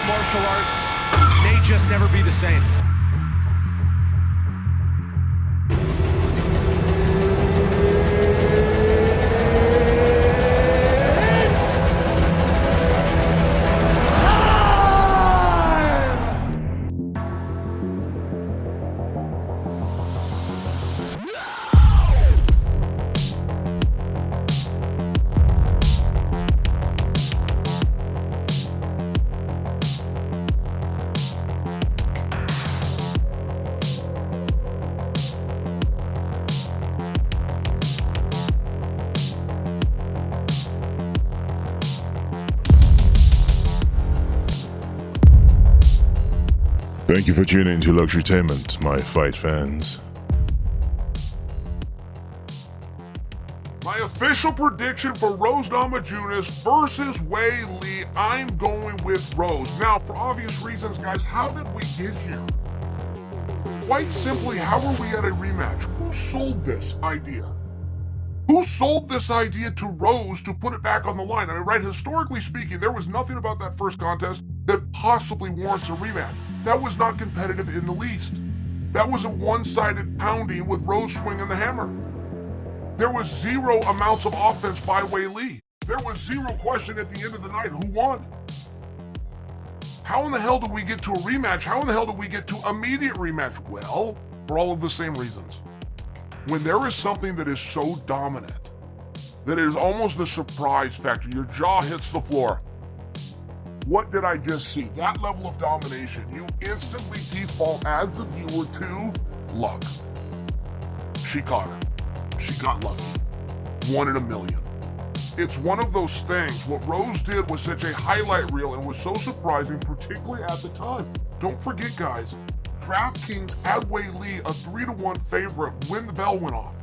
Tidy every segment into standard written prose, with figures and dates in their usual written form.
martial arts may just never be the same. Thank you for tuning into Luxurytainment, my fight fans. My official prediction for Rose Namajunas versus Weili, I'm going with Rose. Now, for obvious reasons, guys, how did we get here? Quite simply, how are we at a rematch? Who sold this idea? Who sold this idea to Rose to put it back on the line? I mean, right, historically speaking, there was nothing about that first contest that possibly warrants a rematch. That was not competitive in the least. That was a one-sided pounding with Rose swinging the hammer. There was zero amounts of offense by Weili. There was zero question at the end of the night who won. How in the hell do we get to a rematch? How in the hell do we get to immediate rematch? Well, for all of the same reasons. When there is something that is so dominant, that it is almost the surprise factor, your jaw hits the floor. What did I just see? That level of domination, you instantly default as the viewer to luck. She caught her. She got lucky. 1 in a million. It's one of those things. What Rose did was such a highlight reel and was so surprising, particularly at the time. Don't forget, guys, DraftKings had Weili a 3-1 favorite when the bell went off.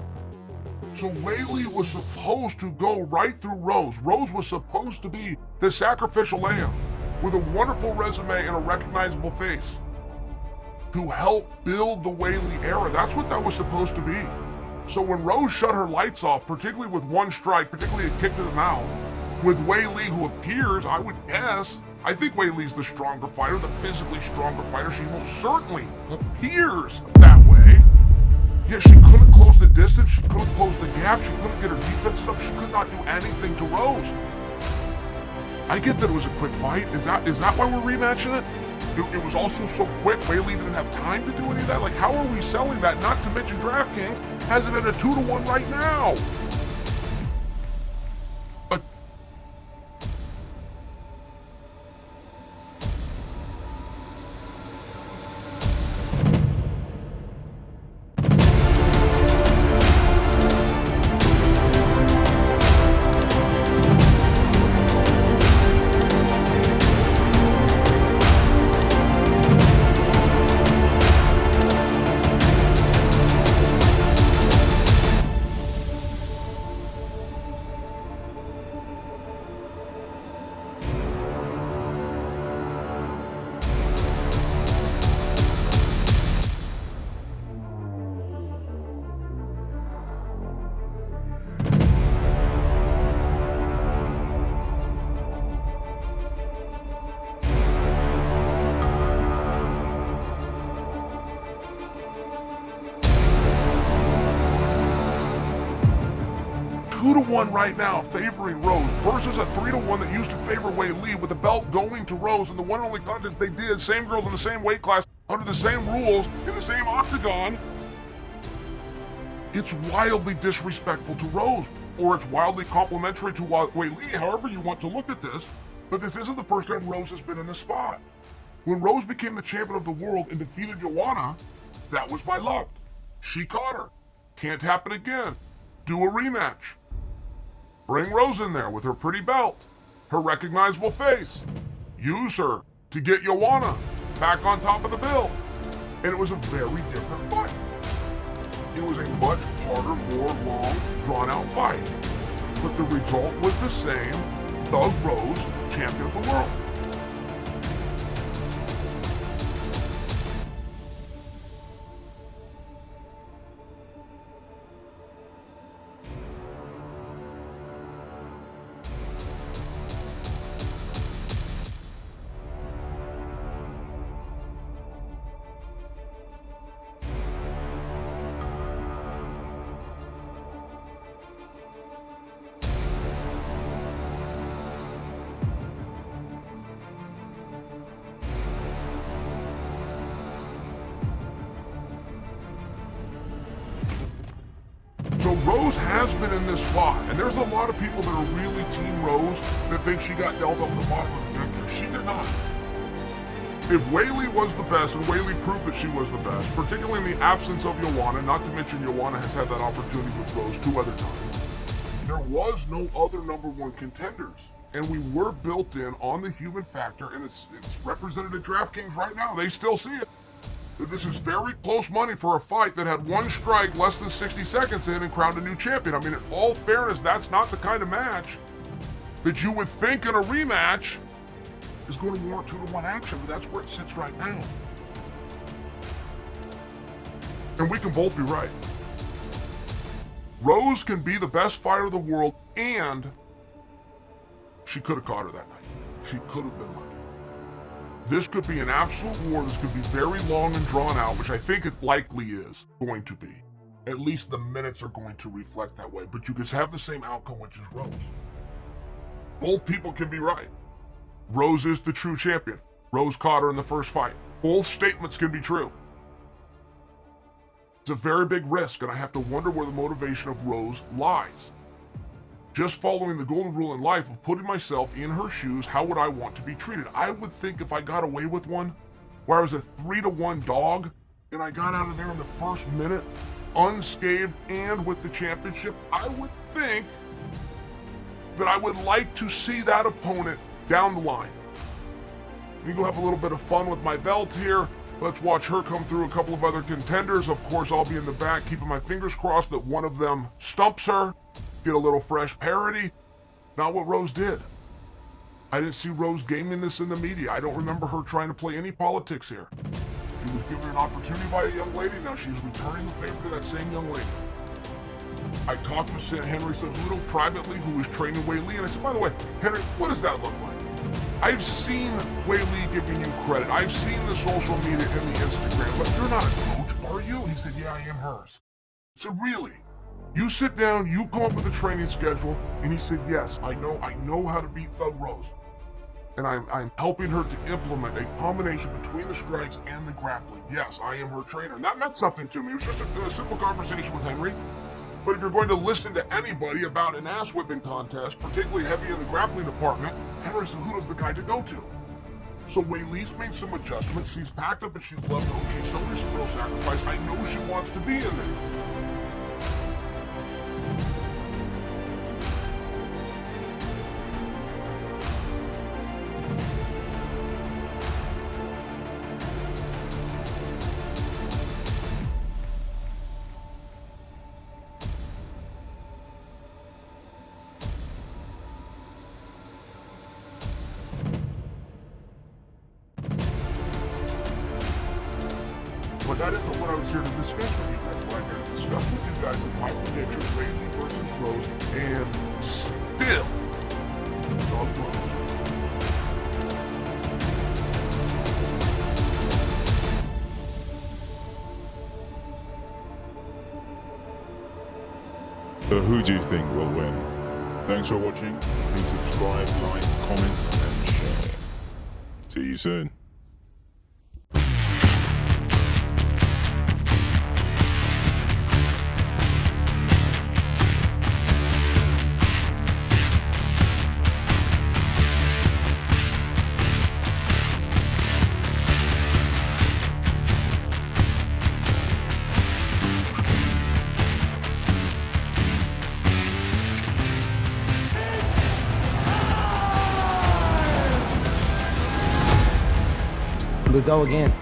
So Weili was supposed to go right through Rose. Rose was supposed to be the sacrificial lamb with a wonderful resume and a recognizable face to help build the Weili era. That's what that was supposed to be. So when Rose shut her lights off, particularly with one strike, particularly a kick to the mouth, with Weili, who appears, I would guess, I think Weili's the stronger fighter, the physically stronger fighter. She most certainly appears that way. Yet she couldn't close the distance, she couldn't close the gap, she couldn't get her defense up, she could not do anything to Rose. I get that it was a quick fight. Is that why we're rematching it? It was also so quick, Weili didn't have time to do any of that. Like, how are we selling that? Not to mention DraftKings has it at a 2-1 right now. One right now favoring Rose versus a 3-1 that used to favor Weili, with the belt going to Rose in the one and only contest they did. Same girls in the same weight class, under the same rules, in the same octagon. It's wildly disrespectful to Rose, or it's wildly complimentary to Weili, however you want to look at this. But this isn't the first time Rose has been in this spot. When Rose became the champion of the world and defeated Joanna, that was by luck. She caught her. Can't happen again. Do a rematch. Bring Rose in there with her pretty belt, her recognizable face. Use her to get Joanna back on top of the bill. And it was a very different fight. It was a much harder, more long, drawn-out fight. But the result was the same. Thug Rose, champion of the world. Rose has been in this spot, and there's a lot of people that are really Team Rose that think she got dealt off the bottom of the deck here. She did not. If Weili was the best, and Weili proved that she was the best, particularly in the absence of Joanna, not to mention Joanna has had that opportunity with Rose 2 other times, there was no other #1 contenders. And we were built in on the human factor, and it's represented at DraftKings right now. They still see it. This is very close money for a fight that had 1 strike less than 60 seconds in and crowned a new champion. I mean, in all fairness, that's not the kind of match that you would think in a rematch is going to warrant 2-to-1 action, but that's where it sits right now. And we can both be right. Rose can be the best fighter of the world, and she could have caught her that night. She could have been lucky. This could be an absolute war. This could be very long and drawn out, which I think it likely is going to be. At least the minutes are going to reflect that way. But you could have the same outcome, which is Rose. Both people can be right. Rose is the true champion. Rose caught her in the first fight. Both statements can be true. It's a very big risk, and I have to wonder where the motivation of Rose lies. Just following the golden rule in life of putting myself in her shoes, how would I want to be treated? I would think if I got away with one, where I was a 3-to-1 dog, and I got out of there in the first minute, unscathed and with the championship, I would think that I would like to see that opponent down the line. We go have a little bit of fun with my belt here. Let's watch her come through a couple of other contenders. Of course, I'll be in the back, keeping my fingers crossed that one of them stumps her. Get a little fresh parody. Not what Rose did. I didn't see Rose gaming this in the media. I don't remember her trying to play any politics here. She was given an opportunity by a young lady. Now she's returning the favor to that same young lady. I talked with Henry Cejudo privately, who was training Weili, and I said, by the way, Henry, what does that look like? I've seen Weili giving you credit. I've seen the social media and the Instagram, but you're not a coach, are you? He said, yeah, I am hers. I said, really? You sit down, you come up with a training schedule, and he said, yes, I know how to beat Thug Rose. And I'm helping her to implement a combination between the strikes and the grappling. Yes, I am her trainer. And that meant something to me. It was just a simple conversation with Henry. But if you're going to listen to anybody about an ass-whipping contest, particularly heavy in the grappling department, Henry Cejudo's the guy to go to. So Weili's made some adjustments. She's packed up and she's left home. She's showing some real sacrifice. I know she wants to be in there. But that isn't what I was here to discuss with you guys. What I'm here to discuss with you guys is my prediction, Weili versus Rose, and still, Thug Rose. So who do you think will win? Thanks for watching. Please subscribe, like, comment, and share. See you soon. We go again.